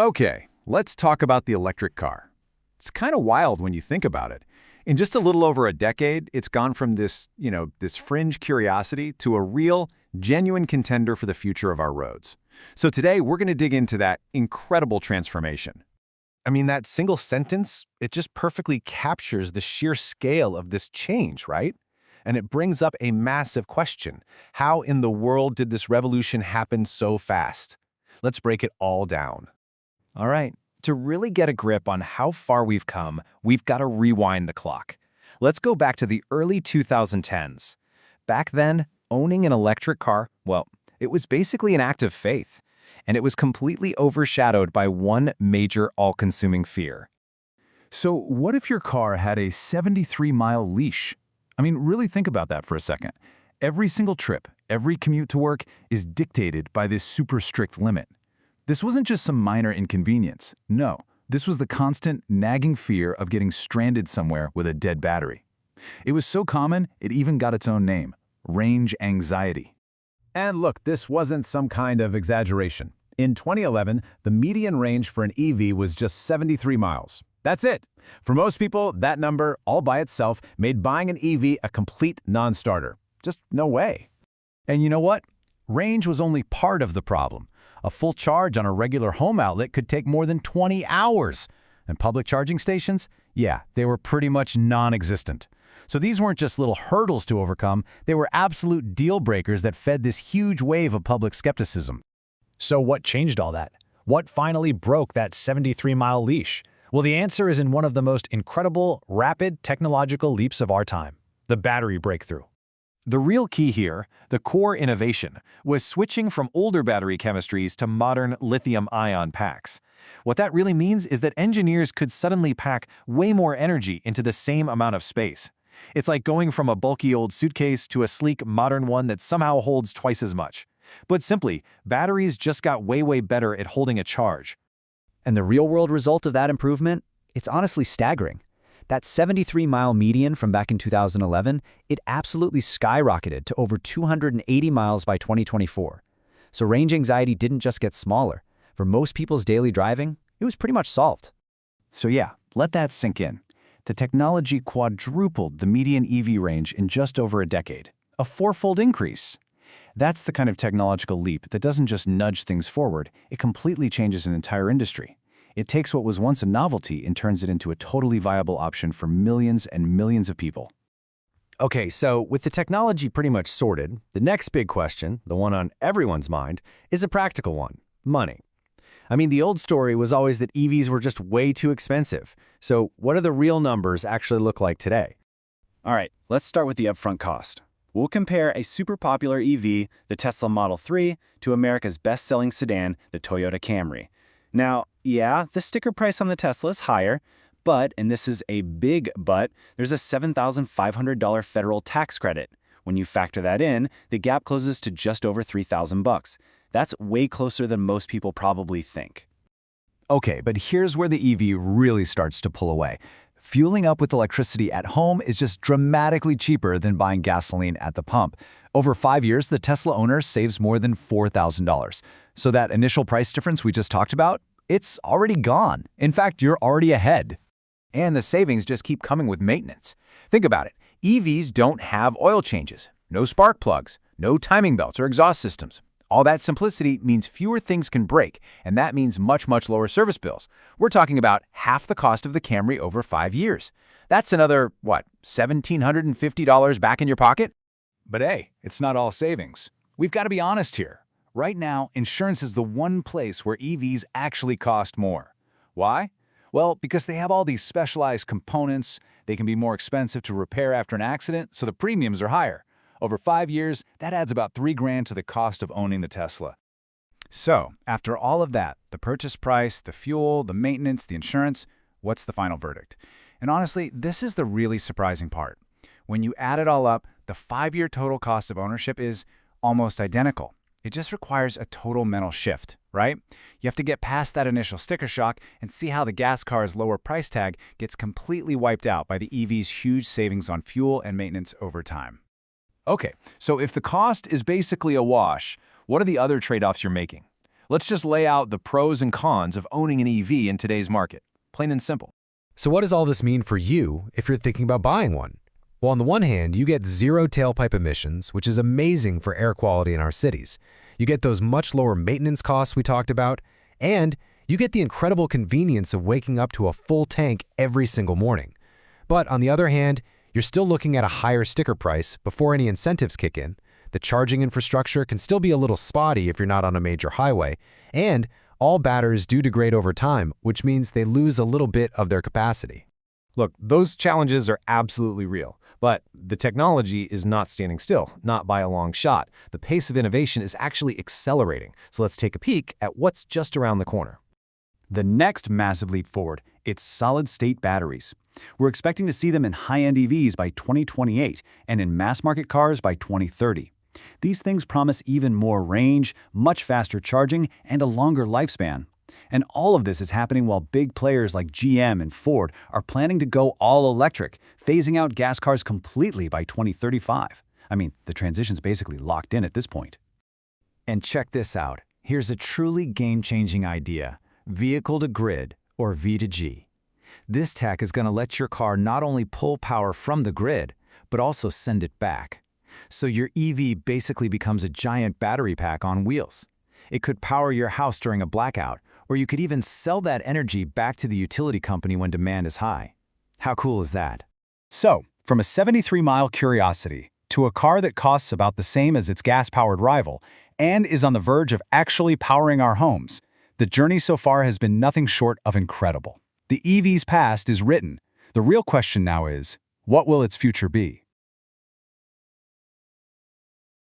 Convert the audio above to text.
Okay, let's talk about the electric car. It's kind of wild when you think about it. In just a little over a decade, it's gone from this fringe curiosity to a real, genuine contender for the future of our roads. So today, we're going to dig into that incredible transformation. I mean, that single sentence, it just perfectly captures the sheer scale of this change, right? And it brings up a massive question. How in the world did this revolution happen so fast? Let's break it all down. All right, to really get a grip on how far we've come, we've got to rewind the clock. Let's go back to the early 2010s. Back then, owning an electric car, well, it was basically an act of faith, and it was completely overshadowed by one major all-consuming fear. So what if your car had a 73-mile leash? I mean, really think about that for a second. Every single trip, every commute to work is dictated by this super strict limit. This wasn't just some minor inconvenience. No, this was the constant, nagging fear of getting stranded somewhere with a dead battery. It was so common, it even got its own name, range anxiety. And look, this wasn't some kind of exaggeration. In 2011, the median range for an EV was just 73 miles. That's it. For most people, that number, all by itself, made buying an EV a complete non-starter. Just no way. And you know what? Range was only part of the problem. A full charge on a regular home outlet could take more than 20 hours. And public charging stations? Yeah, they were pretty much non-existent. So these weren't just little hurdles to overcome, they were absolute deal breakers that fed this huge wave of public skepticism. So what changed all that? What finally broke that 73-mile leash? Well, the answer is in one of the most incredible, rapid technological leaps of our time, the battery breakthrough. The real key here, the core innovation, was switching from older battery chemistries to modern lithium-ion packs. What that really means is that engineers could suddenly pack way more energy into the same amount of space. It's like going from a bulky old suitcase to a sleek, modern one that somehow holds twice as much. But simply, batteries just got way better at holding a charge. And the real-world result of that improvement? It's honestly staggering. That 73-mile median from back in 2011, it absolutely skyrocketed to over 280 miles by 2024. So range anxiety didn't just get smaller. For most people's daily driving, it was pretty much solved. So yeah, let that sink in. The technology quadrupled the median EV range in just over a decade. A fourfold increase. That's the kind of technological leap that doesn't just nudge things forward, it completely changes an entire industry. It takes what was once a novelty and turns it into a totally viable option for millions and millions of people. Okay, so with the technology pretty much sorted, the next big question, the one on everyone's mind, is a practical one: money. I mean, the old story was always that EVs were just way too expensive. So what do the real numbers actually look like today? All right, let's start with the upfront cost. We'll compare a super popular EV, the Tesla Model 3, to America's best-selling sedan, the Toyota Camry. Now, yeah, the sticker price on the Tesla is higher, but, and this is a big but, there's a $7,500 federal tax credit. When you factor that in, the gap closes to just over $3,000. That's way closer than most people probably think. Okay, but here's where the EV really starts to pull away. Fueling up with electricity at home is just dramatically cheaper than buying gasoline at the pump. Over 5 years, the Tesla owner saves more than $4,000. So that initial price difference we just talked about, it's already gone. In fact, you're already ahead. And the savings just keep coming with maintenance. Think about it. EVs don't have oil changes, no spark plugs, no timing belts or exhaust systems. All that simplicity means fewer things can break, and that means much lower service bills. We're talking about half the cost of the Camry over 5 years. That's another, $1,750 back in your pocket? But hey, it's not all savings. We've got to be honest here. Right now, insurance is the one place where EVs actually cost more. Why? Well, because they have all these specialized components, they can be more expensive to repair after an accident, so the premiums are higher. Over 5 years, that adds about $3,000 to the cost of owning the Tesla. So, after all of that, the purchase price, the fuel, the maintenance, the insurance, what's the final verdict? And honestly, this is the really surprising part. When you add it all up, the 5-year total cost of ownership is almost identical. It just requires a total mental shift, right? You have to get past that initial sticker shock and see how the gas car's lower price tag gets completely wiped out by the EV's huge savings on fuel and maintenance over time. Okay, so if the cost is basically a wash, what are the other trade-offs you're making? Let's just lay out the pros and cons of owning an EV in today's market. Plain and simple. So what does all this mean for you if you're thinking about buying one? Well, on the one hand, you get zero tailpipe emissions, which is amazing for air quality in our cities. You get those much lower maintenance costs we talked about, and you get the incredible convenience of waking up to a full tank every single morning. But on the other hand, you're still looking at a higher sticker price before any incentives kick in. The charging infrastructure can still be a little spotty if you're not on a major highway, and all batteries do degrade over time, which means they lose a little bit of their capacity. Look, those challenges are absolutely real, but the technology is not standing still, not by a long shot. The pace of innovation is actually accelerating. So let's take a peek at what's just around the corner. The next massive leap forward, it's solid-state batteries. We're expecting to see them in high-end EVs by 2028 and in mass-market cars by 2030. These things promise even more range, much faster charging, and a longer lifespan. And all of this is happening while big players like GM and Ford are planning to go all electric, phasing out gas cars completely by 2035. I mean, the transition's basically locked in at this point. And check this out. Here's a truly game-changing idea: vehicle-to-grid, or V2G. This tech is going to let your car not only pull power from the grid, but also send it back. So your EV basically becomes a giant battery pack on wheels. It could power your house during a blackout, or you could even sell that energy back to the utility company when demand is high. How cool is that? So, from a 73-mile curiosity to a car that costs about the same as its gas-powered rival and is on the verge of actually powering our homes, the journey so far has been nothing short of incredible. The EV's past is written. The real question now is, what will its future be?